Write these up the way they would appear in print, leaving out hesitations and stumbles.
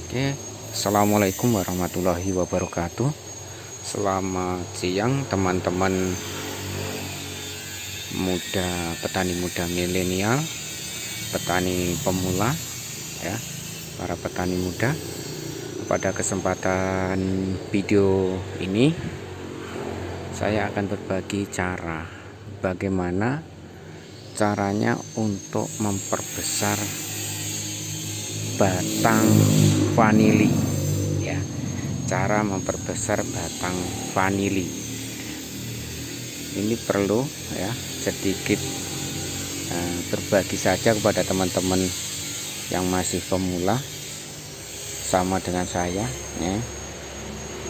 Oke, assalamualaikum warahmatullahi wabarakatuh. Selamat siang teman-teman muda, petani muda milenial, petani pemula, ya, para petani muda. Pada kesempatan video ini, saya akan berbagi cara bagaimana caranya untuk memperbesar batang vanili, ya, cara memperbesar batang vanili. Ini perlu, ya, sedikit berbagi saja kepada teman-teman yang masih pemula sama dengan saya, ya.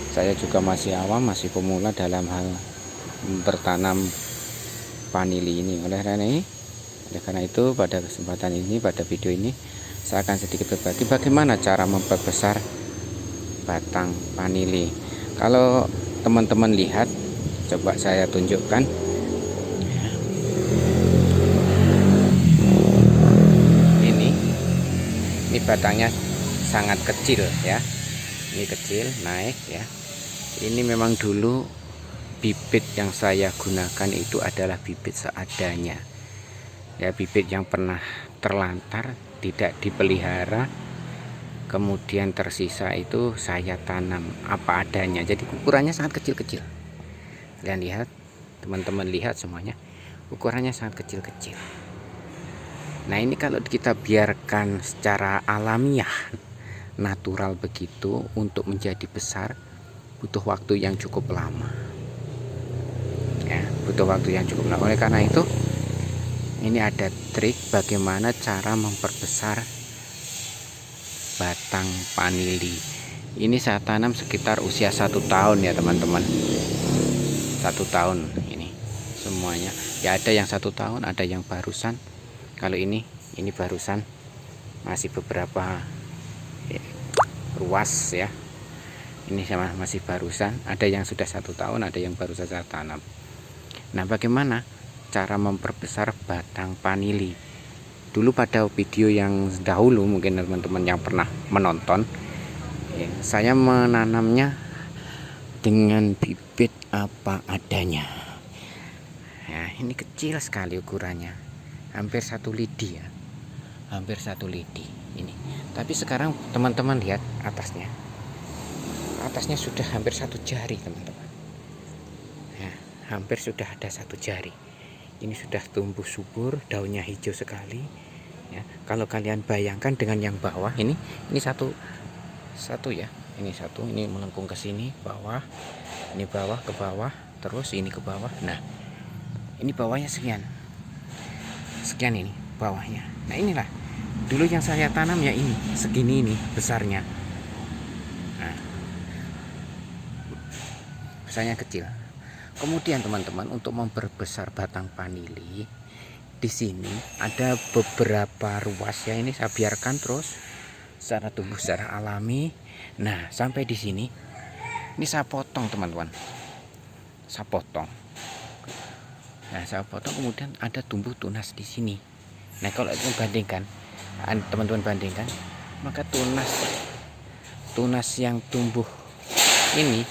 Saya juga masih awam, masih pemula dalam hal bertanam vanili ini. Oleh karena itu pada kesempatan ini, pada video ini, saya akan sedikit berbagi bagaimana cara memperbesar batang vanili. Kalau teman-teman lihat, coba saya tunjukkan. Ini batangnya sangat kecil, ya. Ini kecil, naik, ya. Ini memang dulu bibit yang saya gunakan itu adalah bibit seadanya, ya, bibit yang pernah terlantar, tidak dipelihara, kemudian tersisa itu saya tanam apa adanya. Jadi ukurannya sangat kecil-kecil. Kalian lihat, teman-teman lihat semuanya, ukurannya sangat kecil-kecil. Nah, ini kalau kita biarkan secara alamiah, natural begitu, untuk menjadi besar butuh waktu yang cukup lama, ya, butuh waktu yang cukup lama. Oleh karena itu, ini ada trik bagaimana cara memperbesar batang vanili. Ini saya tanam sekitar usia 1 tahun, ya teman-teman. 1 tahun ini semuanya, ya, ada yang 1 tahun, ada yang barusan. Kalau ini barusan, masih beberapa ruas, ya. Ini masih barusan, ada yang sudah 1 tahun, ada yang baru saja tanam. Nah, bagaimana cara memperbesar batang vanili? Dulu pada video yang dahulu, mungkin teman-teman yang pernah menonton, ya, saya menanamnya dengan bibit apa adanya. Ya, ini kecil sekali ukurannya, hampir 1 lidi, ya, hampir 1 lidi ini. Tapi sekarang teman-teman lihat atasnya sudah hampir 1 jari, teman-teman. Ya, hampir sudah ada 1 jari. Ini sudah tumbuh subur, daunnya hijau sekali, ya. Kalau kalian bayangkan dengan yang bawah, ini satu, ya, ini satu, ini melengkung ke sini, bawah, ini bawah ke bawah, terus ini ke bawah. Nah, ini bawahnya sekian ini bawahnya. Nah, inilah dulu yang saya tanam, ya, ini segini, ini besarnya. Nah, besarnya kecil. Kemudian teman-teman, untuk memperbesar batang vanili, di sini ada beberapa ruas, ya. Ini saya biarkan terus secara tumbuh secara alami. Nah, sampai di sini, ini saya potong, teman-teman. Saya potong. Nah, saya potong, kemudian ada tumbuh tunas di sini. Nah, kalau bandingkan, teman-teman bandingkan, maka tunas yang tumbuh ini,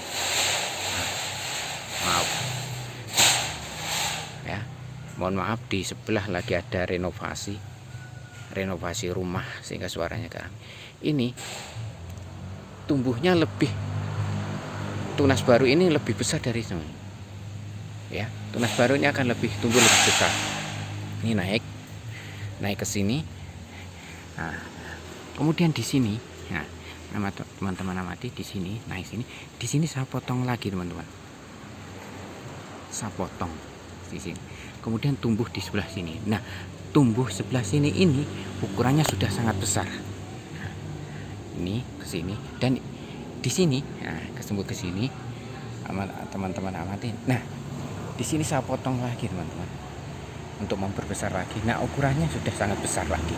mohon maaf, di sebelah lagi ada renovasi rumah sehingga suaranya kami. Ini tumbuhnya tunas baru ini lebih besar dari ini, ya. Tunas baru ini akan tumbuh lebih besar. Ini naik ke sini. Nah, kemudian di sini, nah, teman-teman amati, di sini naik sini, di sini saya potong lagi, teman-teman. Saya potong di sini. Kemudian tumbuh di sebelah sini. Nah, tumbuh sebelah sini ini ukurannya sudah sangat besar. Nah, ini ke sini dan di sini, nah, kesembur ke sini, teman-teman amati. Nah, di sini saya potong lagi, teman-teman, untuk memperbesar lagi. Nah, ukurannya sudah sangat besar lagi.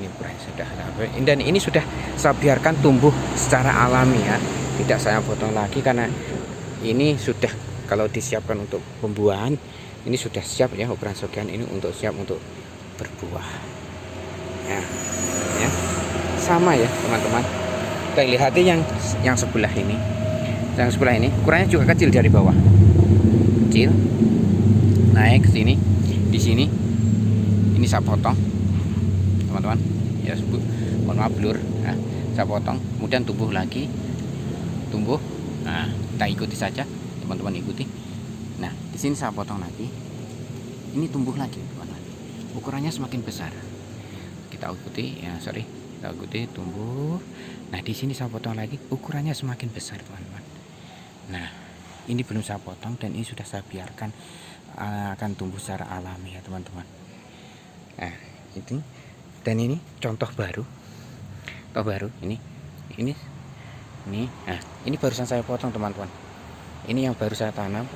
Ini ukurannya sudah, dan ini sudah saya biarkan tumbuh secara alami, ya. Tidak saya potong lagi karena ini sudah, kalau disiapkan untuk pembuahan, ini sudah siap, ya, ukuran sekian ini untuk siap untuk berbuah, ya. Sama, ya teman-teman, Kita lihat yang sebelah ini. Yang sebelah ini ukurannya juga kecil dari bawah. Kecil. Naik ke sini. Di sini ini saya potong. Teman-teman. Ya, mohon maaf blur. Nah, saya potong, kemudian tumbuh lagi. Tumbuh. Nah, kita ikuti saja, teman-teman ikuti. Nah, di sini saya potong lagi. Ini tumbuh lagi, teman-teman. Ukurannya semakin besar. Kita ikuti, ya sorry, kita ikuti tumbuh. Nah, di sini saya potong lagi, ukurannya semakin besar, teman-teman. Nah, ini belum saya potong dan ini sudah saya biarkan akan tumbuh secara alami ya, teman-teman. Nah, itu dan ini contoh baru. Contoh baru ini. Nah, ini barusan saya potong, teman-teman. Ini yang baru saya tanam.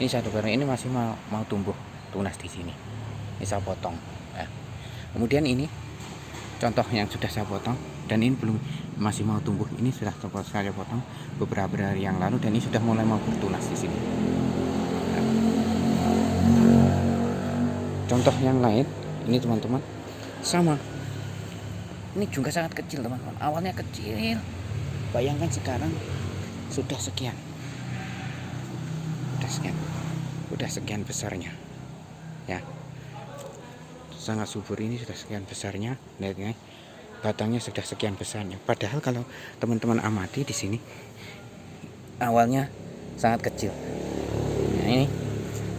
Ini satu barang ini masih mau tumbuh tunas di sini. Ini saya potong. Nah, kemudian ini contoh yang sudah saya potong dan ini belum masih mau tumbuh. Ini sudah saya potong beberapa hari yang lalu dan ini sudah mulai mau bertunas di sini. Nah, contoh yang lain ini, teman-teman, sama. Ini juga sangat kecil, teman-teman. Awalnya kecil. Bayangkan sekarang sudah sekian. Udah sekian besarnya. Ya. Sangat subur, ini sudah sekian besarnya. Lihat ya. Batangnya sudah sekian besarnya. Padahal kalau teman-teman amati di sini awalnya sangat kecil. Nah, ini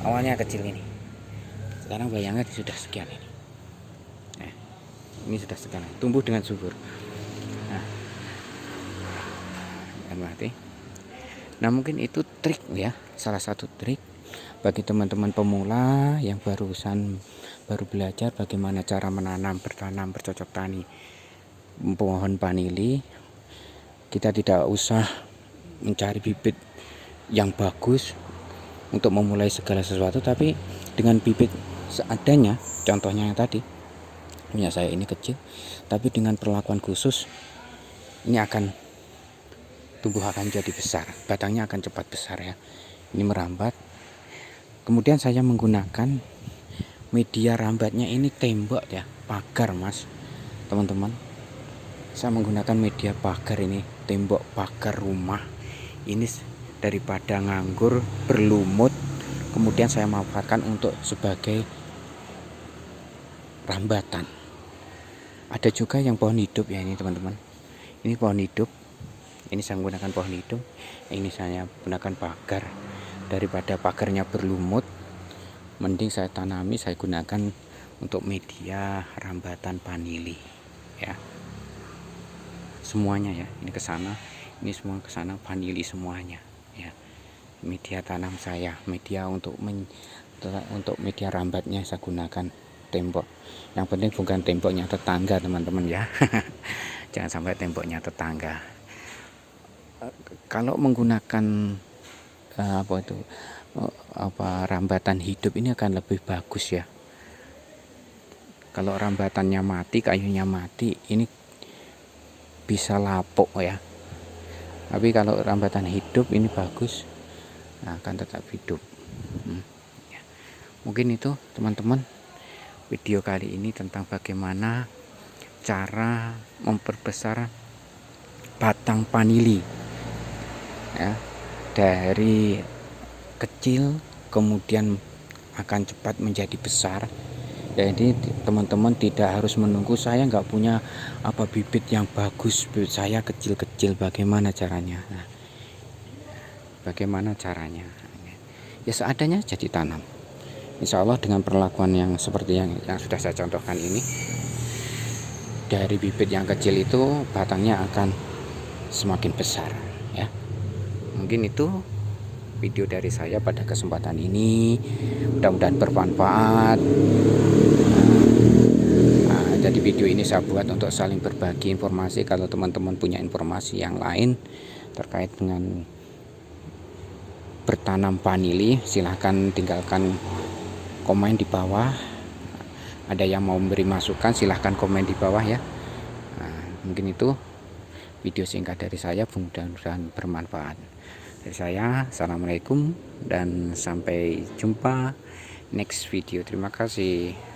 awalnya kecil ini. Sekarang bayangkan sudah sekian ini. Nah, ini sudah sekian. Tumbuh dengan subur. Nah, amati. Nah, mungkin itu trik ya, salah satu trik bagi teman-teman pemula yang baru belajar bagaimana cara bertanam bercocok tani pohon vanili. Kita tidak usah mencari bibit yang bagus untuk memulai segala sesuatu, tapi dengan bibit seadanya, contohnya yang tadi punya saya ini kecil, tapi dengan perlakuan khusus ini akan tumbuh, akan jadi besar, batangnya akan cepat besar ya. Ini merambat. Kemudian saya menggunakan media rambatnya ini tembok ya, pagar mas, teman-teman. Saya menggunakan media pagar ini, tembok pagar rumah. Ini daripada nganggur berlumut, kemudian saya manfaatkan untuk sebagai rambatan. Ada juga yang pohon hidup ya ini, teman-teman. Ini pohon hidup. Ini saya menggunakan pohon hidup. Ini saya gunakan pagar. Daripada pagarnya berlumut, mending saya tanami, saya gunakan untuk media rambatan vanili ya. Semuanya ya, ini ke sana, ini semua ke sana, vanili semuanya ya. Media tanam saya, media untuk media rambatnya saya gunakan tembok. Yang penting bukan temboknya tetangga, teman-teman ya. Jangan sampai temboknya tetangga. Kalau menggunakan rambatan hidup ini akan lebih bagus ya. Kalau rambatannya mati, kayunya mati, ini bisa lapuk ya. Tapi kalau rambatan hidup ini bagus, akan tetap hidup. Ya. Mungkin itu, teman-teman, video kali ini tentang bagaimana cara memperbesar batang vanili ya, dari kecil kemudian akan cepat menjadi besar. Jadi teman-teman tidak harus menunggu saya nggak punya bibit yang bagus, bibit saya kecil-kecil, bagaimana caranya. Nah, bagaimana caranya ya, seadanya jadi tanam. Insya Allah dengan perlakuan yang seperti yang sudah saya contohkan ini, dari bibit yang kecil itu batangnya akan semakin besar ya. Mungkin itu video dari saya pada kesempatan ini, mudah-mudahan bermanfaat. Jadi video ini saya buat untuk saling berbagi informasi. Kalau teman-teman punya informasi yang lain terkait dengan bertanam vanili, silahkan tinggalkan komen di bawah. Ada yang mau memberi masukan, silahkan komen di bawah ya. Mungkin itu video singkat dari saya, mudah-mudahan bermanfaat. Dari saya, assalamualaikum dan sampai jumpa next video. Terima kasih.